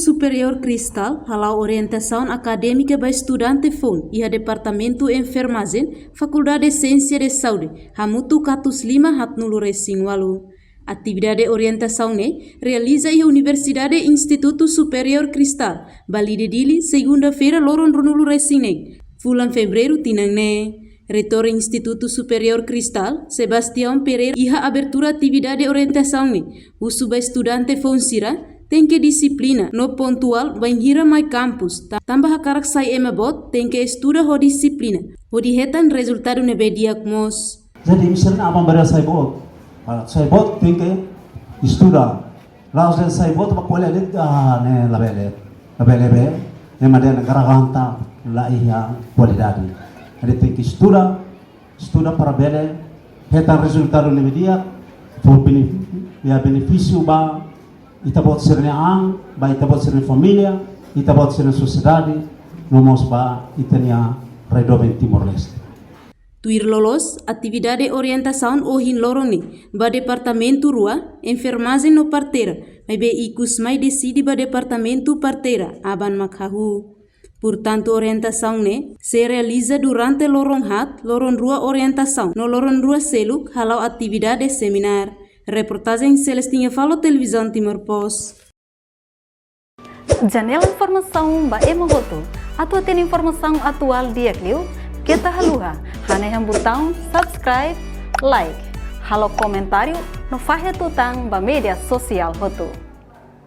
Superior Cristal halau orientação acadêmica para estudante FON e a Departamento Enfermagem, Faculdade de Ciência de Saúde, Hamutu Katus Lima Hatnulu Racing Walu. Atividade de orientação realiza a Universidade Instituto Superior Cristal, Bali de Dili, segunda-feira, loron runulu Racing Fulan fevereiro tinang Reitor Instituto Superior Cristal, Sebastião Pereira, iha abertura atividade de orientação o suba estudante Fonsira, tem que disciplina no pontual banhira mai campus, tambah karak sai emabot, tem que estuda ho disciplina, ho dihetan resultado nebe diagnos. Jadi misalnya apa benda saya bot tem que estudar. Lá os saya bot apa kuliah det ne labele ne madena garaganta la iha qualidade. Jadi tem que estudar para bele hetan resultado nebe dia for benefício ba itabot serne ang, ba itabot serne família, itabot serne sociedade, nomos ba itania redoben Timor-Leste. Tuir lolos, atividade orientação ohin loroni, ba departamento rua, enfermagem no parteira, mas be ikus mai decide ba departamento parteira, aban makhahu. Portanto, orientação se realiza durante lorong hat, lorong rua orientação, no lorong rua seluk, halau atividade seminar. Reportagem Celestinha Falo Televisão Timor Post. Janela informação ba emogoto. Atua tem informação atual dia kliu. Kita haluha. Haneham botão subscribe, like. Halo comentário no fahe tutang ba media sosial hotu.